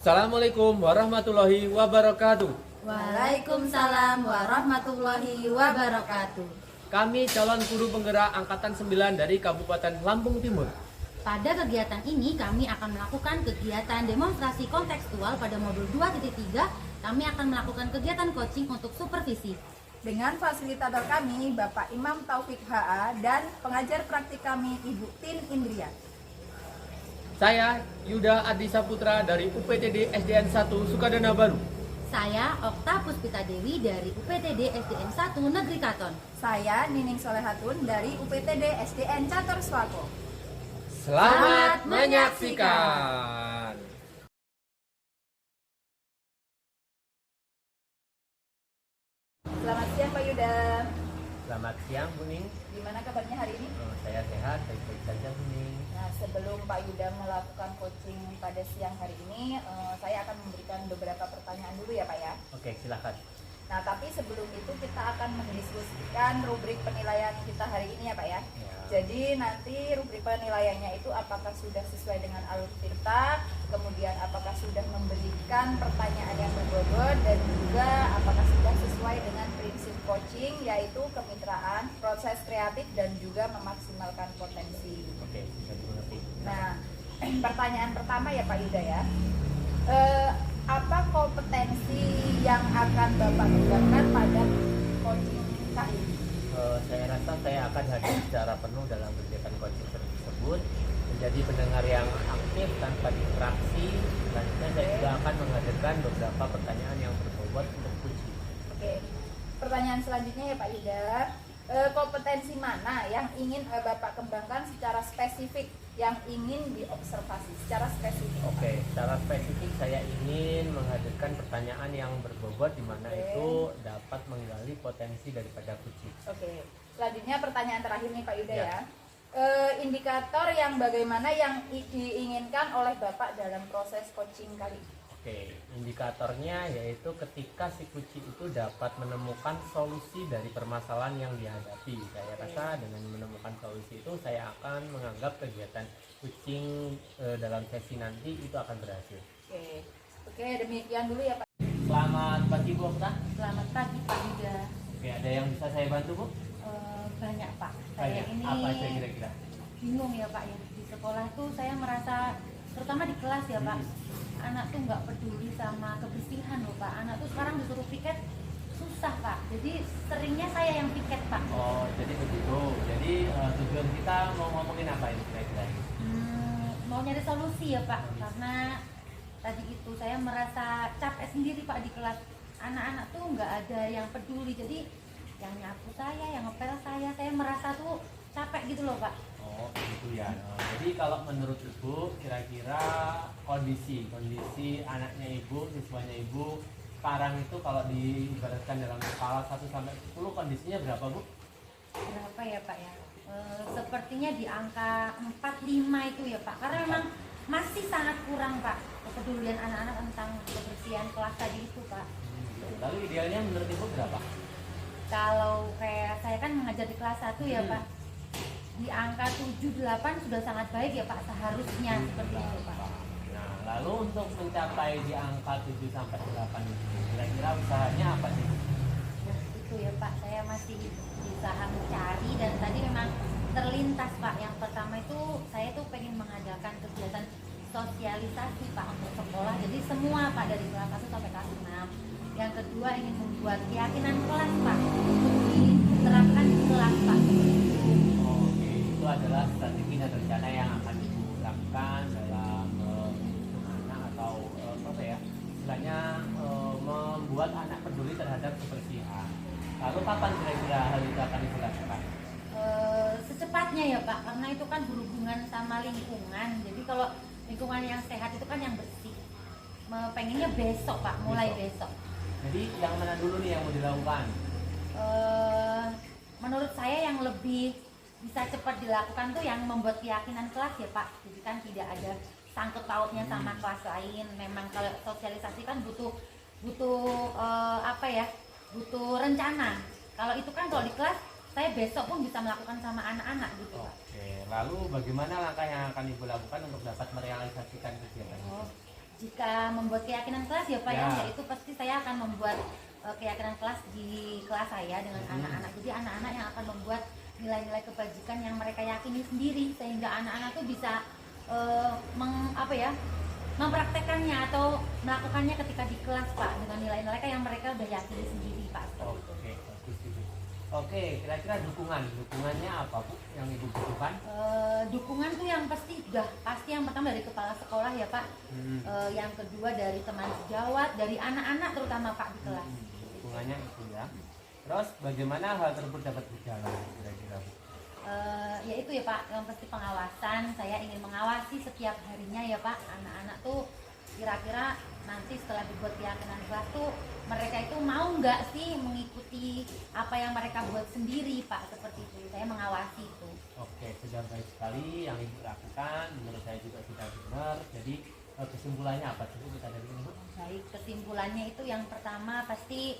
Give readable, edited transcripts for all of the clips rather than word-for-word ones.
Assalamualaikum warahmatullahi wabarakatuh. Waalaikumsalam warahmatullahi wabarakatuh. Kami calon guru penggerak angkatan 9 dari Kabupaten Lampung Timur. Pada kegiatan ini kami akan melakukan kegiatan demonstrasi kontekstual pada modul 2.3. Kami akan melakukan kegiatan coaching untuk supervisi. Dengan fasilitator kami, Bapak Imam Taufik HA, dan pengajar praktik kami, Ibu Tin Indria. Saya Yuda Adi Saputra dari UPTD SDN 1 Sukadana Baru. Saya Okta Puspita Dewi dari UPTD SDN 1 Negeri Katon. Saya Nining Solehatun dari UPTD SDN Catur Swako. Selamat menyaksikan. Selamat siang Pak Yuda. Selamat siang Bu Ning. Gimana kabarnya hari ini? Saya sehat, baik-baik saja Bu Ning. Nah, sebelum Pak Yuda melakukan coaching pada siang hari ini, saya akan memberikan beberapa pertanyaan dulu ya Pak ya. Oke, silakan. Nah, tapi sebelum itu kita akan mendiskusikan rubrik penilaian kita hari ini ya Pak ya. Jadi nanti rubrik penilaiannya itu apakah sudah sesuai dengan alur tirta, kemudian apakah sudah memberikan pertanyaan yang berbobot, dan juga apakah sudah sesuai dengan prinsip coaching, yaitu kemitraan, proses kreatif, dan juga memaksimalkan potensi. Oke, bisa dimengerti. Nah, pertanyaan pertama ya Pak Yuda ya. Apa kompetensi yang akan Bapak kembangkan pada coaching kali ini? Saya rasa saya akan hadir secara penuh dalam kegiatan coaching tersebut, menjadi pendengar yang aktif tanpa distraksi. Selanjutnya saya juga akan menghadirkan beberapa pertanyaan yang berbobot untuk coaching. Oke, pertanyaan selanjutnya ya Pak Yuda. Kompetensi mana yang ingin Bapak kembangkan secara spesifik, yang ingin diobservasi secara spesifik? Oke, secara spesifik saya ingin menghadirkan pertanyaan yang berbobot di mana itu dapat menggali potensi daripada coaching. Oke, selanjutnya pertanyaan terakhir nih Pak Yuda Ya. ya. Indikator yang bagaimana yang diinginkan oleh Bapak dalam proses coaching kali ini? Oke, indikatornya yaitu ketika si kucing itu dapat menemukan solusi dari permasalahan yang dihadapi. Saya rasa dengan menemukan solusi itu saya akan menganggap kegiatan kucing dalam sesi nanti itu akan berhasil. Oke, demikian dulu ya Pak. Selamat pagi Bu Okta. Selamat pagi Pak Yuda. Oke, ada yang bisa saya bantu Bu? Banyak Pak. Saya ini Apa aja kira-kira? bingung ya Pak ya. Di sekolah tuh saya merasa, terutama di kelas ya Pak, anak tuh nggak peduli sama kebersihan loh Pak. Anak tuh sekarang disuruh piket susah Pak. Jadi seringnya saya yang piket Pak. Oh, jadi begitu. Jadi tujuan kita mau ngomongin apa ini kira-kira? Mau nyari solusi ya Pak, karena tadi itu saya merasa capek sendiri Pak di kelas. Anak-anak tuh nggak ada yang peduli. Jadi yang nyapu saya, yang ngepel saya merasa tuh capek gitu loh Pak. Oh, gitu ya. Jadi kalau menurut Ibu, kira-kira kondisi anaknya Ibu, siswanya Ibu sekarang itu kalau diibaratkan dalam skala 1 sampai 10, kondisinya berapa Bu? Berapa ya Pak ya? Sepertinya di angka 4-5 itu ya Pak. Karena memang masih sangat kurang Pak kepedulian anak-anak tentang kebersihan kelas tadi itu Pak. Lalu idealnya menurut Ibu berapa? Kalau kayak saya kan mengajar di kelas 1 ya Pak, di angka 7-8 sudah sangat baik ya Pak, seharusnya seperti itu Pak. Nah, lalu untuk mencapai di angka 7 sampai 8 itu, kira-kira usahanya apa sih? Nah itu ya Pak, saya masih berusaha mencari, dan tadi memang terlintas Pak. Yang pertama itu saya tuh pengen mengadakan kegiatan sosialisasi Pak untuk sekolah, jadi semua Pak dari kelas 1 sampai kelas 6. Yang kedua ingin membuat keyakinan kelas Pak untuk diterapkan di kelas Pak. Oke, itu adalah strategi dan rencana yang akan Ibu lakukan dalam anak atau apa ya, istilahnya membuat anak peduli terhadap kebersihan. Lalu kapan kira-kira hal itu akan Ibu lakukan? Secepatnya ya Pak, karena itu kan berhubungan sama lingkungan. Jadi kalau lingkungan yang sehat itu kan yang bersih. Pengennya besok Pak, mulai besok. Jadi yang mana dulu nih yang mau dilakukan? Menurut saya yang lebih bisa cepat dilakukan tuh yang membuat keyakinan kelas ya Pak. Jadi kan tidak ada sangkut pautnya sama kelas lain. Memang kalau sosialisasi kan butuh apa ya? Butuh rencana. Kalau itu kan kalau di kelas saya besok pun bisa melakukan sama anak-anak gitu Pak. Oke, lalu bagaimana langkah yang akan Ibu lakukan untuk dapat merealisasikan kegiatan itu? jika membuat keyakinan kelas ya Pak Ya. yaitu pasti saya akan membuat keyakinan kelas di kelas saya dengan anak-anak. Jadi anak-anak yang akan membuat nilai-nilai kebajikan yang mereka yakini sendiri sehingga anak-anak tuh bisa mempraktekannya atau melakukannya ketika di kelas Pak dengan nilai-nilai yang mereka udah yakini sendiri Pak. Oke, bagus Ibu. Oke, kira-kira dukungannya apa Bu yang Ibu butuhkan? Dukungan tuh yang pasti yang pertama dari kepala sekolah ya Pak. Yang kedua dari teman sejawat, dari anak-anak terutama Pak di kelas. Dukungannya itu ya. Terus bagaimana hal tersebut dapat berjalan kira-kira Bu? Yaitu ya Pak, yang pasti pengawasan. Saya ingin mengawasi setiap harinya ya Pak anak-anak tuh kira-kira nanti setelah dibuat keyakinan kelas tuh mereka itu mau nggak sih mengikuti apa yang mereka buat sendiri Pak, seperti itu. Saya mengawasi itu. Oke, sudah baik sekali yang Ibu lakukan. Menurut saya juga sudah benar. Jadi kesimpulannya apa sih Bu kita dari ini Bu? Baik, kesimpulannya itu yang pertama pasti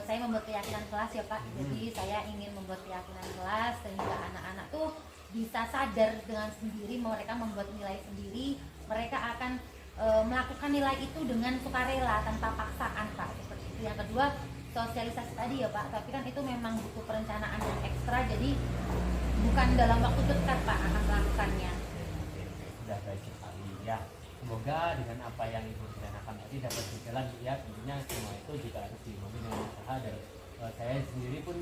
saya membuat keyakinan kelas ya Pak. Jadi saya ingin membuat keyakinan kelas sehingga anak-anak tuh bisa sadar dengan sendiri mereka membuat nilai sendiri. Mereka akan melakukan nilai itu dengan sukarela tanpa paksaan Pak, seperti itu. Yang kedua sosialisasi tadi ya Pak, tapi kan itu memang butuh perencanaan yang ekstra, jadi bukan dalam waktu dekat Pak akan melakukannya. Oke, sudah baik sekali ya. Semoga dengan apa yang Ibu rencanakan tadi dapat berjalan ya. Tentunya semua itu juga harus diimbangi dengan usaha dan saya sendiri pun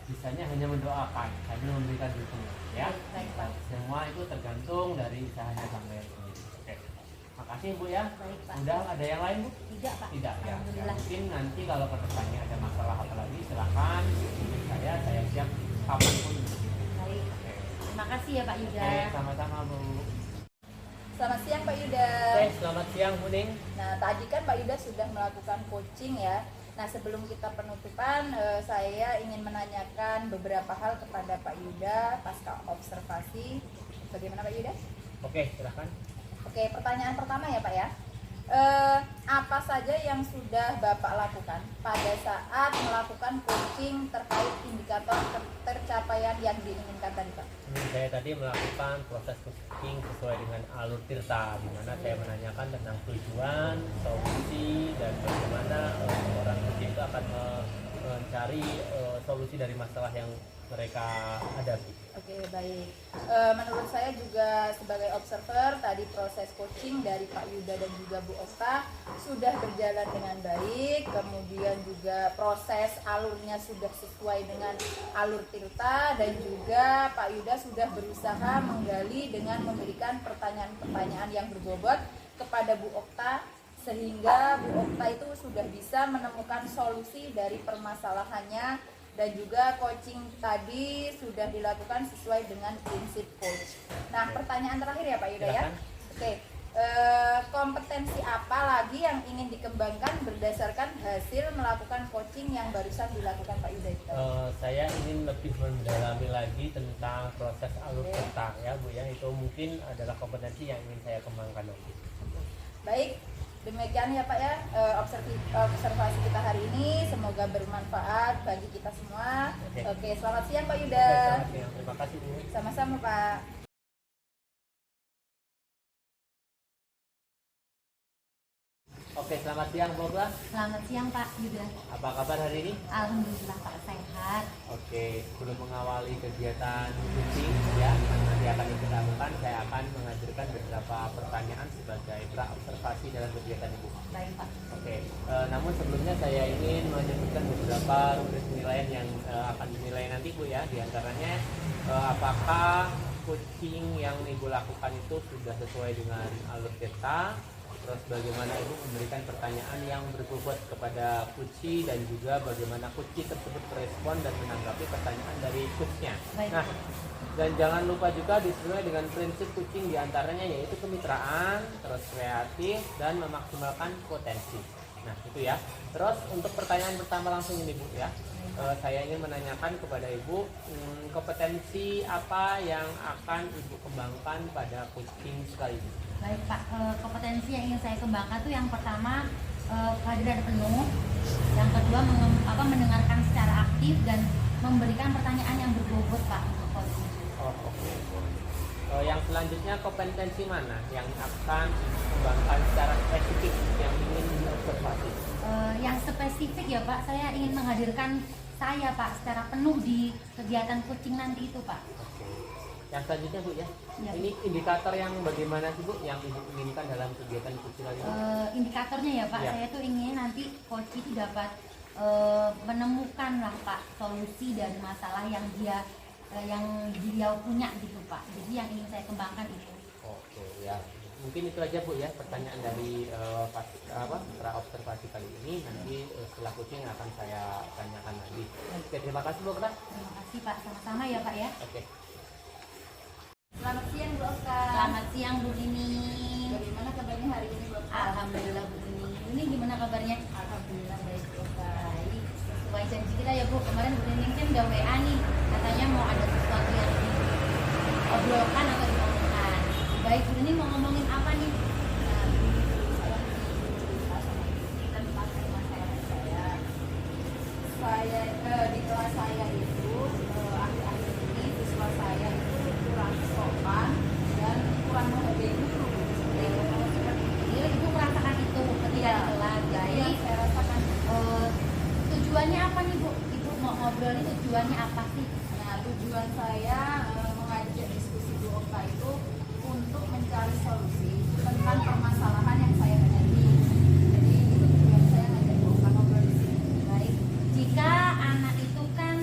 bisanya hanya mendoakan, hanya memberikan dukungan ya. Baik, Pak. Semua itu tergantung dari usahanya sampai sendiri. Oke. Makasih Bu ya. Baik Pak. Udah ada yang lain Bu? Tidak Pak. Tidak ya. Alhamdulillah. Mungkin nanti kalau kedepannya ada masalah apa lagi silakan hubungi saya siap kapanpun. Baik. Oke. Terima kasih ya Pak Yuda. Oke, sama-sama Bu. Selamat siang Pak Yuda. Oke, selamat siang Bu Ning. Nah, tadi kan Pak Yuda sudah melakukan coaching ya. Nah, sebelum kita penutupan, saya ingin menanyakan beberapa hal kepada Pak Yuda pasca observasi. Bagaimana Pak Yuda? Oke, silahkan. Oke, pertanyaan pertama ya Pak ya. Apa saja yang sudah Bapak lakukan pada saat melakukan coaching terkait indikator tercapaian yang diinginkan tadi Pak? Saya tadi melakukan proses coaching sesuai dengan alur tirta, di mana saya menanyakan tentang tujuan, solusi, dan bagaimana orang coaching itu akan mencari solusi dari masalah yang mereka hadapi. Oke, baik. Menurut saya juga sebagai observer tadi proses coaching dari Pak Yuda dan juga Bu Okta sudah berjalan dengan baik. Kemudian juga proses alurnya sudah sesuai dengan alur tirta dan juga Pak Yuda sudah berusaha menggali dengan memberikan pertanyaan-pertanyaan yang berbobot kepada Bu Okta sehingga Bu Okta itu sudah bisa menemukan solusi dari permasalahannya. Dan juga coaching tadi sudah dilakukan sesuai dengan prinsip coach. Nah, pertanyaan terakhir ya Pak Yuda ya. Oke, kompetensi apa lagi yang ingin dikembangkan berdasarkan hasil melakukan coaching yang barusan dilakukan Pak Yuda itu? Saya ingin lebih mendalami lagi tentang proses alur tirta ya Bu ya. Itu mungkin adalah kompetensi yang ingin saya kembangkan nanti. Baik. Demikian ya Pak ya observasi kita hari ini, semoga bermanfaat bagi kita semua. Oke, selamat siang Pak Yuda. Selamat siang, terima kasih Bu. Sama-sama Pak. Oke, selamat siang Bu Okta. Selamat siang Pak Yuda. Apa kabar hari ini? Alhamdulillah Pak sehat. Oke, sebelum mengawali kegiatan coaching ya, yang nanti akan kita lakukan, saya akan mengajukan beberapa pertanyaan sebagai pra-observasi dalam kegiatan Ibu. Baik Pak. Oke, namun sebelumnya saya ingin menyebutkan beberapa rubrik penilaian yang akan dinilai nanti Bu ya. Di antaranya apakah coaching yang Ibu lakukan itu sudah sesuai dengan alur tirta. Terus bagaimana Ibu memberikan pertanyaan yang berbobot kepada coach dan juga bagaimana coach tersebut merespon dan menanggapi pertanyaan dari coachnya. Nah, dan jangan lupa juga disesuaikan dengan prinsip coaching diantaranya yaitu kemitraan, terus kreatif dan memaksimalkan potensi. Nah itu ya. Terus untuk pertanyaan pertama langsung ini Bu ya. Saya ingin menanyakan kepada Ibu kompetensi apa yang akan Ibu kembangkan pada coaching sekali ini. Baik Pak, kompetensi yang ingin saya kembangkan itu yang pertama kehadiran penuh, yang kedua mendengarkan secara aktif dan memberikan pertanyaan yang berbobot Pak untuk coaching. Oh oke. Yang selanjutnya kompetensi mana yang akan dikembangkan secara spesifik spesifik ya Pak, saya ingin menghadirkan saya Pak secara penuh di kegiatan coaching nanti itu Pak. Oke. Yang selanjutnya Bu ya. Ya. Ini indikator yang bagaimana sih Bu yang Ibu inginkan dalam kegiatan kultural ini? Indikatornya ya Pak, Ya. saya tuh ingin nanti coach itu dapat menemukan lah Pak solusi dari masalah yang dia punya gitu Pak. Jadi yang ingin saya kembangkan itu. Oke ya. Mungkin itu aja Bu ya pertanyaan dari pra observasi kali ini. Nanti setelah coaching akan saya tanyakan lagi. Oke, terima kasih Bu Okta. Terima kasih Pak, sama-sama ya Pak ya. Oke. Selamat siang Bu Okta. Selamat siang Bu Nini. Bagaimana kabarnya hari ini Bu Okta? Alhamdulillah Bu Nini. Ini gimana kabarnya? Alhamdulillah baik Bu Okta. Baik. Sesuai janji kita ya Bu, kemarin Bu Nini kan udah WA nih, katanya mau ada sesuatu yang diobrolkan atau diomongkan. Baik Bu Nini, mau ngomongin apa nih? Nah, ini saya cerita sama Ibu tentang tema saya di kelas saya itu akhir-akhir ini siswa saya itu kurang sopan dan kurang menghargai guru. Seperti itu. Iya, Ibu merasakan itu ketika di kelas. Jadi Jadi saya rasakan tujuannya apa nih Bu? Ibu mau ngobrol ini tujuannya apa sih? nah, tujuan saya mengajak diskusi Bu Okta itu untuk mencari solusi tentang permasalahan yang saya hadapi. Jadi itu tujuan saya ngajak Bu Okta ngobrol di sini. Baik, jika anak itu kan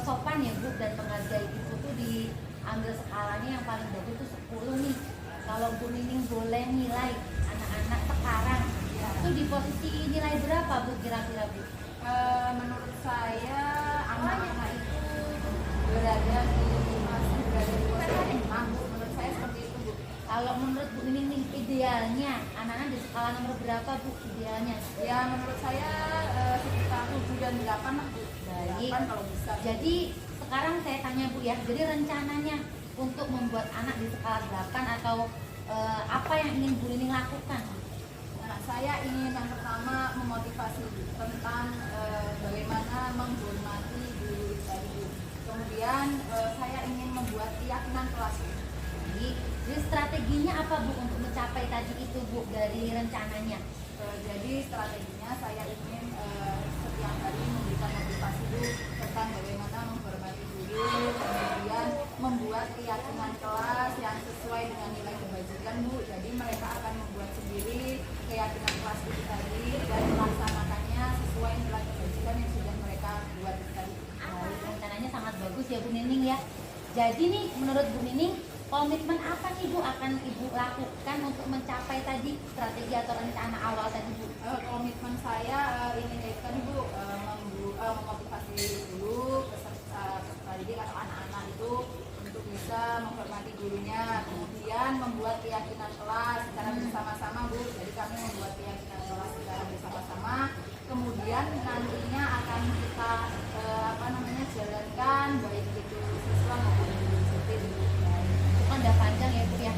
sopan ya Bu dan menghargai ibu tuh diambil skalanya yang paling bagus itu 10 nih. Kalau Bu Nining boleh nilai anak-anak sekarang Ya. itu di posisi nilai berapa Bu kira-kira Bu? Menurut saya anak-anak itu berada di masih berada di posisi 6 Bu. Menurut saya seperti itu Bu. Kalau menurut Bu Nining idealnya anak-anak di skala nomor berapa Bu idealnya? Ya menurut saya sekitar 7 dan 8 lah Bu. Baik. 8 kalau bisa. Jadi sekarang saya tanya Bu ya, jadi rencananya untuk membuat anak di skala 8 atau apa yang ingin Bu Nining lakukan? Nah, saya ingin yang pertama memotivasi Bu, tentang bagaimana menghormati guru tadi Bu. Kemudian saya ingin membuat keyakinan kelas Bu. Jadi strateginya apa Bu untuk mencapai tadi itu Bu dari rencananya? Jadi strateginya saya ingin setiap hari memberikan motivasi Bu tentang bagaimana menghormati guru, kemudian membuat keyakinan kelas yang sesuai dengan nilai kebajikan Bu. Jadi mereka akan membuat sendiri keyakinan kelas itu tadi dan melaksanakannya sesuai nilai kebajikan yang sudah mereka buat itu tadi. Baik, rencananya sangat bagus ya Bu Nining ya. Jadi nih menurut Bu Nining komitmen apa nih Bu akan Ibu lakukan untuk mencapai tadi strategi atau rencana awal tadi Bu? Komitmen saya ingin itu tadi Bu memotivasi guru peserta didik atau anak-anak itu untuk bisa menghormati gurunya, kemudian membuat keyakinan kelas secara bersama-sama Bu. Jadi kami membuat keyakinan kelas secara bersama-sama, kemudian nantinya akan kita jalankan baik itu siswa maupun guru seperti itu. Itu kan udah panjang ya Bu ya.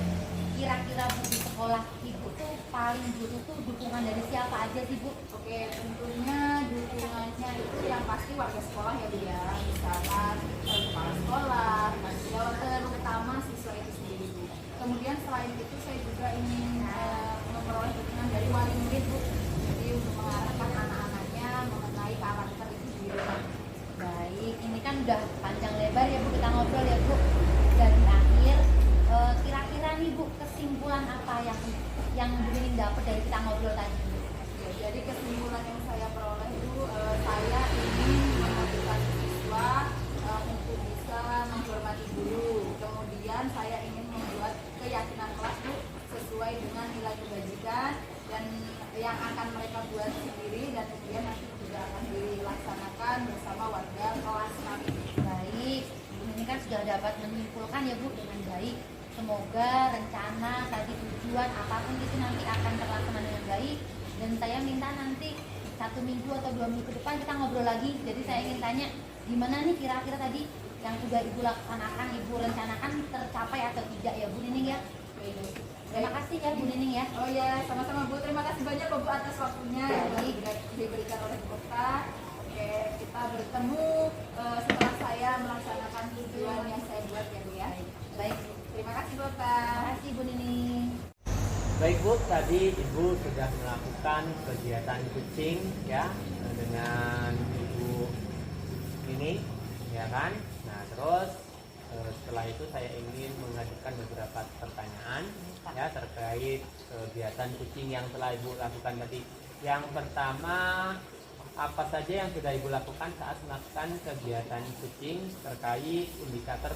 Kira-kira Bu di sekolah Ibu tuh paling butuh tuh dukungan dari siapa aja sih Bu? Oke, tentunya dukungannya itu yang pasti warga sekolah ya Bu ya, misalkan kepala sekolah, terutama siswa itu sendiri Bu. Kemudian selain itu saya juga ingin memperoleh dukungan dari wali murid Bu. Jadi untuk mengarahkan anak-anaknya mengenai karakter itu sendiri. Baik, ini kan udah panjang lebar ya Bu kita ngobrol ya Bu. Dan di akhir kira-kira nih Bu kesimpulan apa yang Bu Nining dapat dari kita ngobrol tadi? Ya, jadi kesimpulan yang saya peroleh itu saya ingin memotivasi siswa untuk bisa menghormati guru. Kemudian saya ingin membuat keyakinan kelas Bu sesuai dengan nilai kebajikan dan yang akan mereka buat sendiri dan kemudian nanti juga akan dilaksanakan bersama warga kelas kami. Baik, ini kan sudah dapat menyimpulkan ya Bu dengan baik. Semoga rencana tadi tujuan apapun itu nanti akan terlaksana dengan baik. Dan saya minta nanti 1 minggu atau 2 minggu ke depan kita ngobrol lagi. Jadi saya ingin tanya gimana nih kira-kira tadi yang sudah Ibu laksanakan, Ibu rencanakan tercapai atau tidak ya Bu Nining ya. Terima kasih ya Bu Nining ya. Oh ya, sama-sama Bu. Terima kasih banyak Bu atas waktunya yang diberikan oleh Bu Okta. Oke, kita bertemu setelah saya melaksanakan tujuan yang saya buat ya Bu ya. Baik, Terima kasih Bu Okta. terima kasih Bu Nining. Baik Bu, tadi Ibu sudah melakukan kegiatan kucing ya dengan Ibu ini, ya kan? Nah terus setelah itu saya ingin mengajukan beberapa pertanyaan ya terkait kegiatan kucing yang telah Ibu lakukan tadi. Yang pertama, apa saja yang sudah Ibu lakukan saat melakukan kegiatan kucing terkait indikator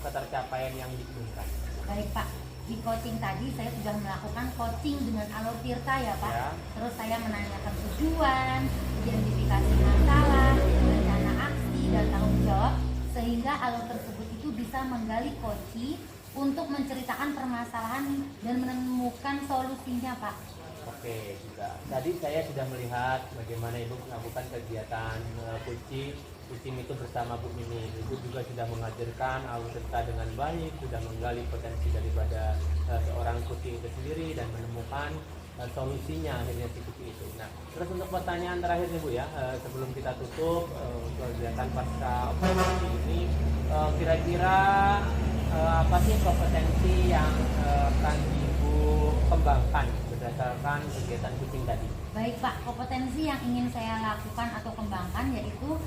ketercapaian yang diinginkan? Baik Pak, di coaching tadi saya sudah melakukan coaching dengan alur tirta ya Pak. Ya. Terus saya menanyakan tujuan, identifikasi masalah, rencana aksi dan tanggung jawab, sehingga alur tersebut itu bisa menggali coaching untuk menceritakan permasalahan dan menemukan solusinya Pak. Oke, juga. Tadi saya sudah melihat bagaimana Ibu melakukan kegiatan kucing itu bersama Bu Mimi. Ibu juga sudah mengajarkan alur cerita dengan baik, sudah menggali potensi daripada seorang kucing itu sendiri dan menemukan solusinya akhirnya si kucing itu. Nah, terus untuk pertanyaan terakhir nih Bu ya, sebelum kita tutup kegiatan pasca operasi ini, kira-kira apa sih kompetensi yang akan Ibu kembangkan berdasarkan kegiatan kucing tadi? Baik Pak, kompetensi yang ingin saya lakukan atau kembangkan yaitu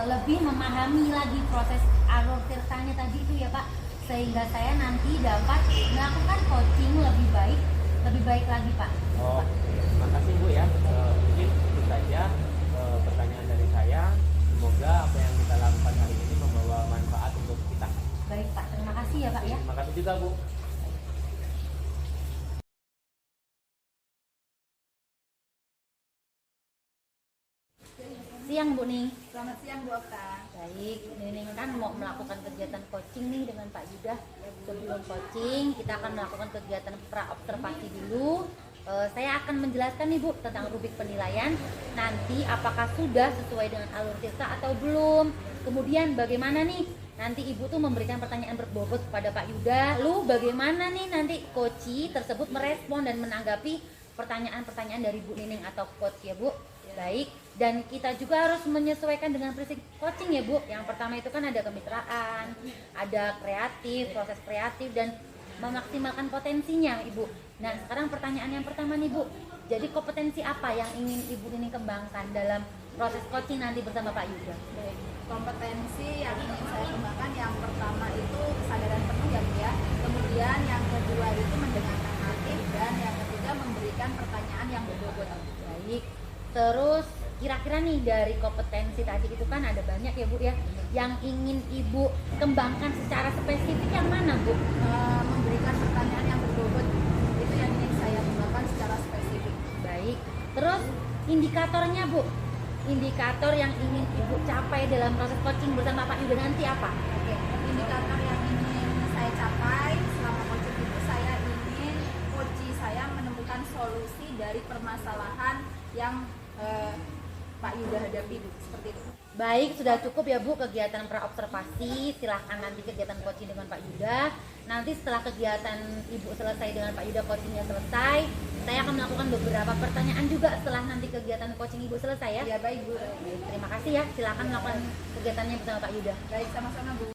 lebih memahami lagi proses alur tirtanya tadi itu ya Pak, sehingga saya nanti dapat melakukan coaching lebih baik lagi Pak. Oke, terima kasih Bu ya. Mungkin itu saja pertanyaan dari saya. Semoga apa yang kita lakukan hari ini membawa manfaat untuk kita. Baik Pak, terima kasih ya Pak ya. Terima kasih juga Bu. Siang Bu Ning. Selamat siang Bu Okta. Baik, Nining kan mau melakukan kegiatan coaching nih dengan Pak Yuda. Sebelum coaching, kita akan melakukan kegiatan pra-observasi dulu. Saya akan menjelaskan nih Bu tentang rubrik penilaian. Nanti apakah sudah sesuai dengan alur tirta atau belum. Kemudian bagaimana nih? Nanti Ibu tuh memberikan pertanyaan berbobot kepada Pak Yuda. Lalu bagaimana nih nanti coach tersebut merespon dan menanggapi pertanyaan-pertanyaan dari Bu Nining atau coach ya Bu. Baik, dan kita juga harus menyesuaikan dengan prinsip coaching ya Bu. Yang pertama itu kan ada kemitraan, ada kreatif, proses kreatif dan memaksimalkan potensinya Ibu. Nah sekarang pertanyaan yang pertama nih Bu, jadi kompetensi apa yang ingin Ibu ini kembangkan dalam proses coaching nanti bersama Pak Yuda? Baik, kompetensi yang ingin saya kembangkan yang pertama itu kesadaran penuh ya Bu ya. Kemudian yang kedua itu mendengarkan aktif dan yang ketiga memberikan pertanyaan yang berbobot. Baik, terus kira-kira nih dari kompetensi tadi itu kan ada banyak ya Bu ya, yang ingin Ibu kembangkan secara spesifik yang mana Bu? Memberikan pertanyaan yang berbobot itu yang ingin saya kembangkan secara spesifik. Baik, terus indikatornya Bu, indikator yang ingin Ibu capai dalam proses coaching bersama Pak Yuda nanti apa? Oke, indikator yang ingin saya capai selama coaching itu saya ingin coach saya menemukan solusi dari permasalahan yang Pak Yuda hadapi Bu, seperti itu. Baik, sudah cukup ya Bu kegiatan pra-observasi. Silahkan nanti kegiatan coaching dengan Pak Yuda. Nanti setelah kegiatan Ibu selesai dengan Pak Yuda, coachingnya selesai, saya akan melakukan beberapa pertanyaan juga setelah nanti kegiatan coaching Ibu selesai ya. Ya baik Bu. Baik, terima kasih ya. Silahkan melakukan kegiatannya bersama Pak Yuda. Baik, sama-sama Bu.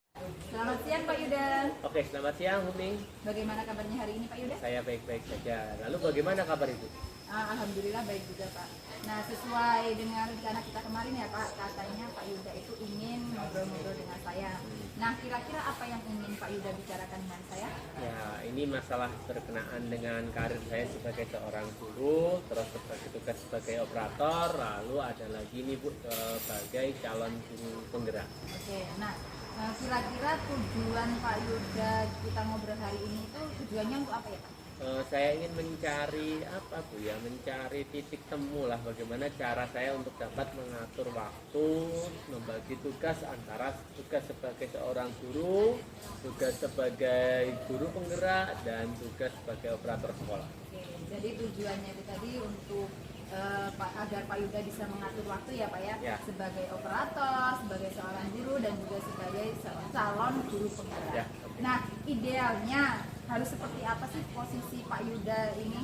Selamat siang Pak Yuda. Oke, selamat siang Bu Ning. Bagaimana kabarnya hari ini Pak Yuda? Saya baik-baik saja. Lalu bagaimana kabar Ibu? Alhamdulillah baik juga Pak. Nah sesuai dengan rencana kita kemarin ya Pak, katanya Pak Yuda itu ingin ngobrol-ngobrol dengan saya. Nah kira-kira apa yang ingin Pak Yuda bicarakan dengan saya? Ya, ini masalah berkenaan dengan karir saya sebagai seorang guru, terus sebagai tugas sebagai operator, lalu ada lagi nih Bu sebagai calon guru penggerak. Oke, nah kira-kira tujuan Pak Yuda kita ngobrol hari ini itu tujuannya untuk apa ya Pak? Saya ingin mencari apa Bu ya, mencari titik temu lah bagaimana cara saya untuk dapat mengatur waktu, membagi tugas antara tugas sebagai seorang guru, tugas sebagai guru penggerak, dan tugas sebagai operator sekolah. Oke, jadi tujuannya itu tadi untuk agar Pak Yuda bisa mengatur waktu ya Pak ya, Ya. sebagai operator, sebagai seorang guru dan juga sebagai calon guru penggerak. Ya, oke. Nah idealnya harus seperti apa sih posisi Pak Yuda ini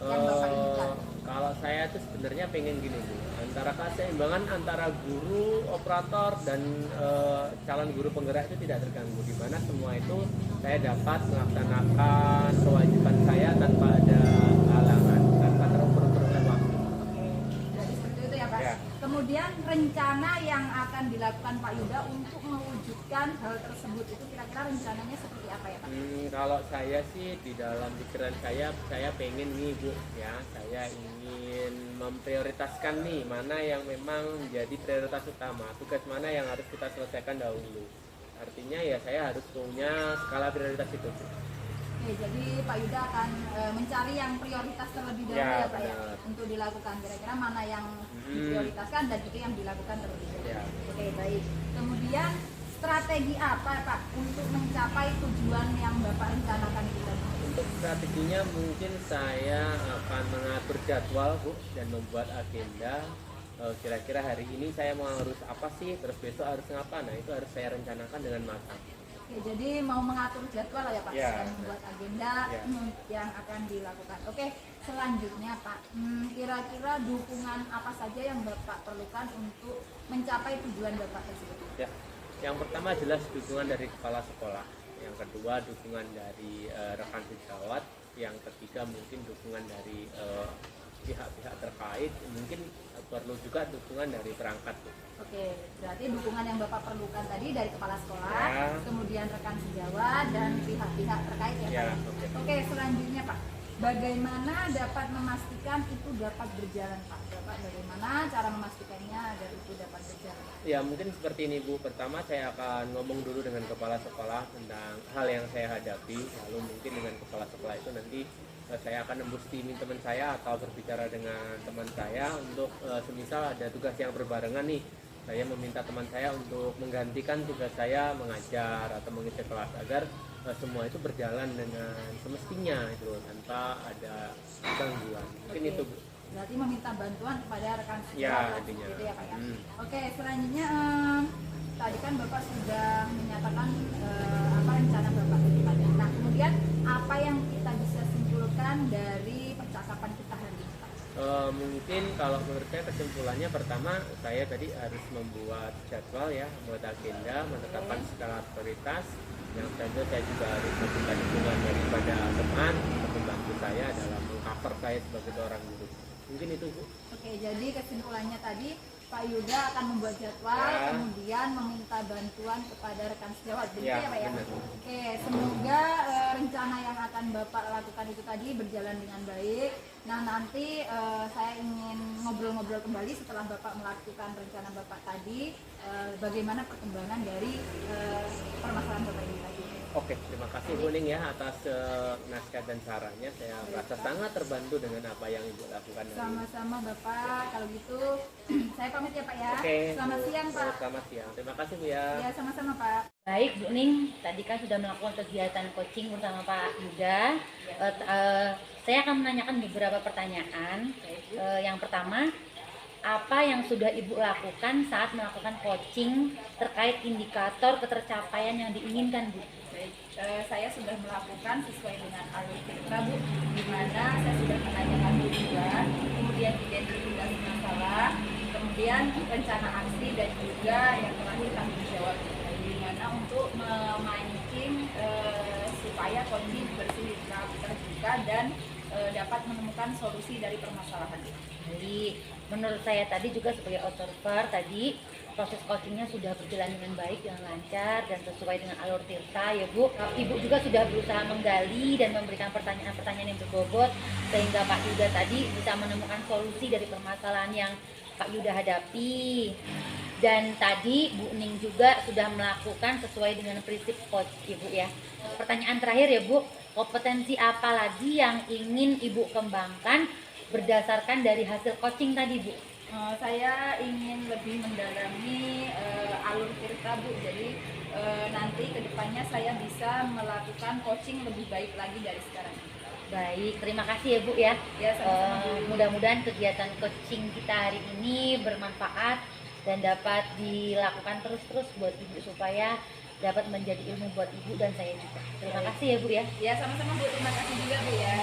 yang Bapak inginkan? Kalau saya tuh sebenarnya pengen gini Bu, antara keseimbangan antara guru, operator dan calon guru penggerak itu tidak terganggu, di mana semua itu saya dapat melaksanakan kewajiban saya tanpa ada halangan, tanpa terukur-ukur oleh waktu. Oke, jadi seperti itu ya Pak. Ya. Kemudian rencana yang akan dilakukan Pak Yuda untuk mewujudkan hal tersebut itu kira-kira rencananya seperti apa ya Pak? Kalau saya sih di dalam pikiran saya pengen nih Bu ya, saya ingin memprioritaskan nih mana yang memang menjadi prioritas utama, tugas mana yang harus kita selesaikan dahulu. Artinya ya saya harus punya skala prioritas itu Bu. Oke, jadi Pak Yuda akan mencari yang prioritas terlebih dahulu Ya, ya Pak ya, benar. untuk dilakukan. Kira-kira mana yang diprioritaskan dan itu yang dilakukan terlebih dahulu. Ya. Oke, baik. Kemudian strategi apa Pak untuk mencapai tujuan yang Bapak rencanakan itu tadi? Untuk strateginya mungkin saya akan mengatur jadwal Bu dan membuat agenda. Kira-kira hari ini saya mau harus apa sih, terus besok harus ngapa. Nah itu harus saya rencanakan dengan matang. Oke, jadi mau mengatur jadwal ya Pak Ya. dan membuat agenda Ya. yang akan dilakukan. Oke, selanjutnya Pak, kira-kira dukungan apa saja yang Bapak perlukan untuk mencapai tujuan Bapak tersebut? Ya, yang pertama jelas dukungan dari kepala sekolah, yang kedua dukungan dari rekan sejawat, yang ketiga mungkin dukungan dari pihak-pihak terkait, mungkin perlu juga dukungan dari perangkat. Oke, berarti dukungan yang Bapak perlukan tadi dari kepala sekolah, Ya. kemudian rekan sejawat dan pihak-pihak terkait ya Pak. Ya, ya? oke. Oke, selanjutnya Pak, bagaimana dapat memastikan itu dapat berjalan Pak? Bapak bagaimana cara memastikannya agar itu dapat berjalan? Ya mungkin seperti ini Bu, pertama saya akan ngomong dulu dengan kepala sekolah tentang hal yang saya hadapi, lalu mungkin dengan kepala sekolah itu nanti saya akan nembus tim teman saya atau berbicara dengan teman saya untuk semisal ada tugas yang berbarengan nih, saya meminta teman saya untuk menggantikan tugas saya mengajar atau mengisi kelas agar semua itu berjalan dengan semestinya itu tanpa ada gangguan. Mungkin Oke. itu Bu. Berarti meminta bantuan kepada rekan Ya, sejawat intinya. gitu ya Pak ya. Hmm. Oke, selanjutnya tadi kan Bapak sudah menyatakan apa rencana Bapak ke depannya. Nah, kemudian apa yang kita bisa simpulkan dari percakapan kita hari ini Pak? Mungkin kalau menurut saya kesimpulannya pertama saya tadi harus membuat jadwal ya, membuat agenda, menetapkan skala prioritas. Yang selanjutnya saya juga harus meminta dukungan daripada teman untuk membantu saya dalam mengcover saya sebagai seorang guru. Mungkin itu Bu. Oke, jadi kesimpulannya tadi Pak Yuda akan membuat jadwal, Ya. kemudian meminta bantuan kepada rekan sejawat, begitu Ya, ya Pak ya? benar. Oke, semoga rencana yang akan Bapak lakukan itu tadi berjalan dengan baik. Nah, nanti saya ingin ngobrol-ngobrol kembali setelah Bapak melakukan rencana Bapak tadi, bagaimana perkembangan dari permasalahan Bapak ini tadi. Oke, terima kasih Bu Ning ya atas nasihat dan sarannya. Saya merasa sangat terbantu dengan apa yang Ibu lakukan hari ini. Sama-sama Bapak, kalau gitu saya pamit ya Pak ya. Oke, Selamat Bu. siang Pak. Selamat siang. Terima kasih Bu ya. Ya, sama-sama Pak. Baik Bu Ning, tadi kan sudah melakukan kegiatan coaching bersama Pak Yuda. Saya akan menanyakan beberapa pertanyaan. Yang pertama, apa yang sudah Ibu lakukan saat melakukan coaching terkait indikator ketercapaian yang diinginkan Bu? Baik, saya sudah melakukan sesuai dengan alur cerita Bu, di mana saya sudah menanyakan tujuan, kemudian identifikasi masalah, kemudian rencana aksi dan juga yang terakhir tanggung jawab. Di mana untuk memancing supaya kondisi bersifat terbuka dan dapat menemukan solusi dari permasalahan. Jadi menurut saya tadi juga sebagai observer tadi proses coachingnya sudah berjalan dengan baik, dengan lancar dan sesuai dengan alur tirta ya Bu. Ibu juga sudah berusaha menggali dan memberikan pertanyaan-pertanyaan yang berbobot sehingga Pak Yuda tadi bisa menemukan solusi dari permasalahan yang Pak Yuda hadapi. Dan tadi Bu Ning juga sudah melakukan sesuai dengan prinsip coach Ibu ya. Pertanyaan terakhir ya Bu, kompetensi apa lagi yang ingin Ibu kembangkan berdasarkan dari hasil coaching tadi Bu? Saya ingin lebih mendalami alur cerita Bu, jadi nanti kedepannya saya bisa melakukan coaching lebih baik lagi dari sekarang. Baik, terima kasih ya Bu ya. Ya, sama-sama Bu. Mudah-mudahan kegiatan coaching kita hari ini bermanfaat dan dapat dilakukan terus-terus buat Ibu supaya dapat menjadi ilmu buat Ibu dan saya juga. Terima kasih ya Bu ya. Ya, sama-sama Bu, terima kasih juga Bu ya.